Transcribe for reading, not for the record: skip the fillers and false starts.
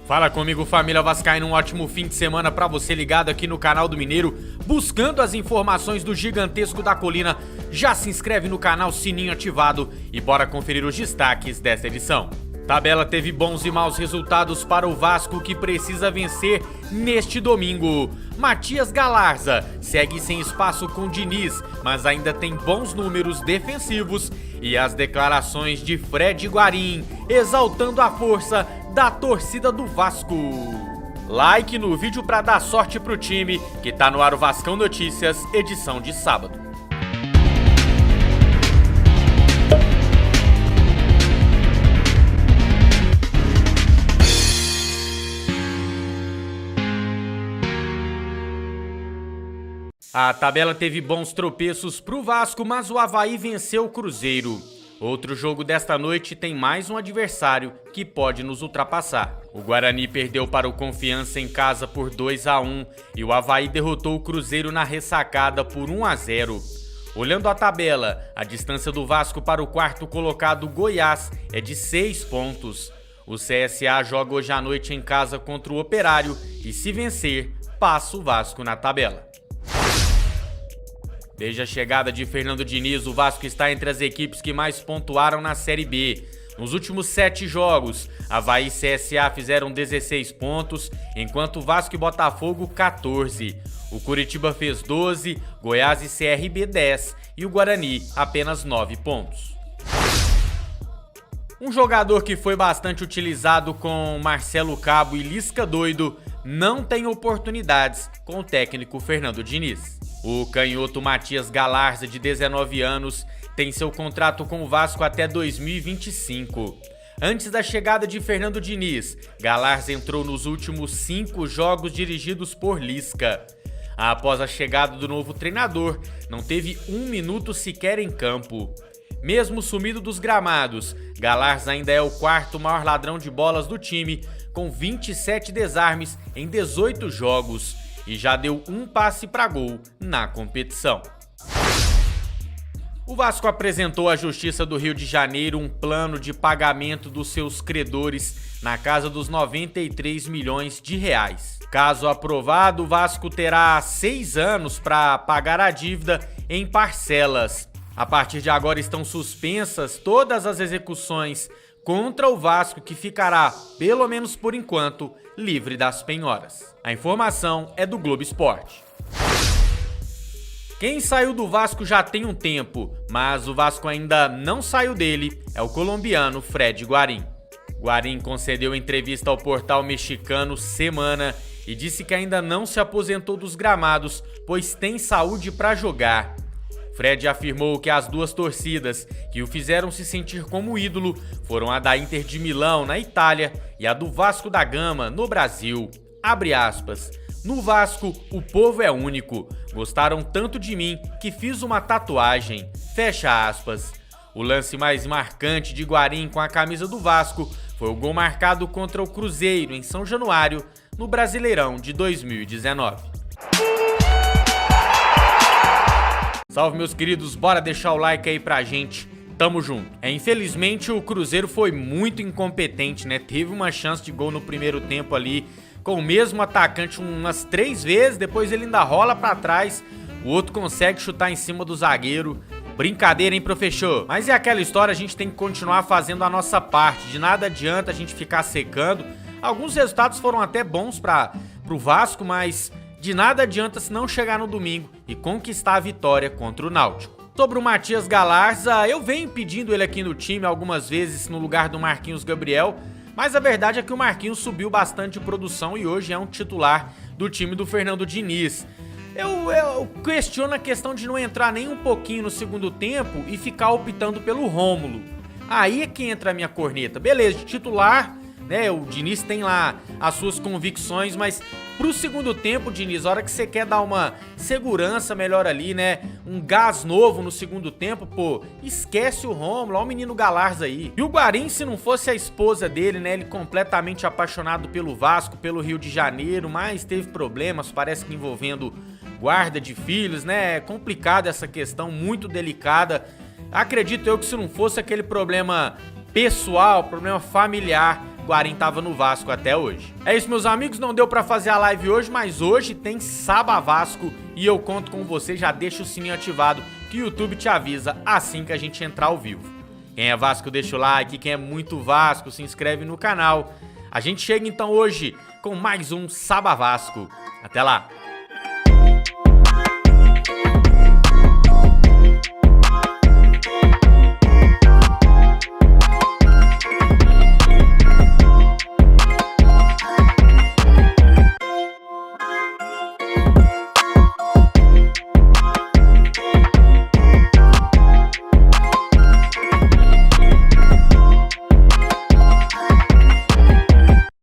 Fala comigo, família vascaína, um ótimo fim de semana pra você ligado aqui no canal do Mineiro, buscando as informações do Gigantesco da Colina. Já se inscreve no canal, sininho ativado e bora conferir os destaques desta edição. Tabela teve bons e maus resultados para o Vasco, que precisa vencer neste domingo. Matias Galarza segue sem espaço com Diniz, mas ainda tem bons números defensivos. E as declarações de Fred Guarim, exaltando a força da torcida do Vasco. Like no vídeo para dar sorte pro time, que tá no ar o Vascão Notícias, edição de sábado. A tabela teve bons tropeços pro Vasco, mas o Avaí venceu o Cruzeiro. Outro jogo desta noite tem mais um adversário que pode nos ultrapassar. O Guarani perdeu para o Confiança em casa por 2-1 e o Avaí derrotou o Cruzeiro na ressacada por 1-0. Olhando a tabela, a distância do Vasco para o quarto colocado Goiás é de 6 pontos. O CSA joga hoje à noite em casa contra o Operário e, se vencer, passa o Vasco na tabela. Desde a chegada de Fernando Diniz, o Vasco está entre as equipes que mais pontuaram na Série B. Nos últimos 7 jogos, Avaí e CSA fizeram 16 pontos, enquanto Vasco e Botafogo 14. O Curitiba fez 12, Goiás e CRB 10 e o Guarani apenas 9 pontos. Um jogador que foi bastante utilizado com Marcelo Cabo e Lisca Doido não tem oportunidades com o técnico Fernando Diniz. O canhoto Matias Galarza, de 19 anos, tem seu contrato com o Vasco até 2025. Antes da chegada de Fernando Diniz, Galarza entrou nos últimos 5 jogos dirigidos por Lisca. Após a chegada do novo treinador, não teve 1 minuto sequer em campo. Mesmo sumido dos gramados, Galarza ainda é o 4º maior ladrão de bolas do time, com 27 desarmes em 18 jogos. E já deu 1 passe para gol na competição. O Vasco apresentou à Justiça do Rio de Janeiro um plano de pagamento dos seus credores na casa dos 93 milhões de reais. Caso aprovado, o Vasco terá 6 anos para pagar a dívida em parcelas. A partir de agora estão suspensas todas as execuções contra o Vasco, que ficará, pelo menos por enquanto, livre das penhoras. A informação é do Globo Esporte. Quem saiu do Vasco já tem um tempo, mas o Vasco ainda não saiu dele, é o colombiano Fred Guarim. Guarim concedeu entrevista ao portal mexicano Semana e disse que ainda não se aposentou dos gramados, pois tem saúde para jogar. Fred afirmou que as 2 torcidas que o fizeram se sentir como ídolo foram a da Inter de Milão, na Itália, e a do Vasco da Gama, no Brasil. Abre aspas. No Vasco, o povo é único. Gostaram tanto de mim que fiz uma tatuagem. Fecha aspas. O lance mais marcante de Guarim com a camisa do Vasco foi o gol marcado contra o Cruzeiro, em São Januário, no Brasileirão de 2019. Salve, meus queridos, bora deixar o like aí pra gente, tamo junto. Infelizmente o Cruzeiro foi muito incompetente, né? Teve uma chance de gol no primeiro tempo ali, com o mesmo atacante umas 3 vezes, depois ele ainda rola pra trás, o outro consegue chutar em cima do zagueiro. Brincadeira, hein, professor? Mas é aquela história, a gente tem que continuar fazendo a nossa parte, de nada adianta a gente ficar secando. Alguns resultados foram até bons pro Vasco, mas de nada adianta se não chegar no domingo e conquistar a vitória contra o Náutico. Sobre o Matias Galarza, eu venho pedindo ele aqui no time algumas vezes no lugar do Marquinhos Gabriel, mas a verdade é que o Marquinhos subiu bastante de produção e hoje é um titular do time do Fernando Diniz. Eu questiono a questão de não entrar nem um pouquinho no segundo tempo e ficar optando pelo Rômulo. Aí é que entra a minha corneta. Beleza, de titular, né, o Diniz tem lá as suas convicções, mas pro segundo tempo, Diniz, a hora que você quer dar uma segurança melhor ali, né, um gás novo no segundo tempo, pô, esquece o Rômulo, ó o menino Galarza aí. E o Guarim, se não fosse a esposa dele, né, ele completamente apaixonado pelo Vasco, pelo Rio de Janeiro, mas teve problemas, parece que envolvendo guarda de filhos, né, é complicado essa questão, muito delicada. Acredito eu que se não fosse aquele problema pessoal, problema familiar Guarim tava no Vasco até hoje. É isso, meus amigos, não deu pra fazer a live hoje, mas hoje tem Saba Vasco e eu conto com você. Já deixa o sininho ativado que o YouTube te avisa assim que a gente entrar ao vivo. Quem é Vasco deixa o like, quem é muito Vasco se inscreve no canal. A gente chega então hoje com mais um Saba Vasco. Até lá!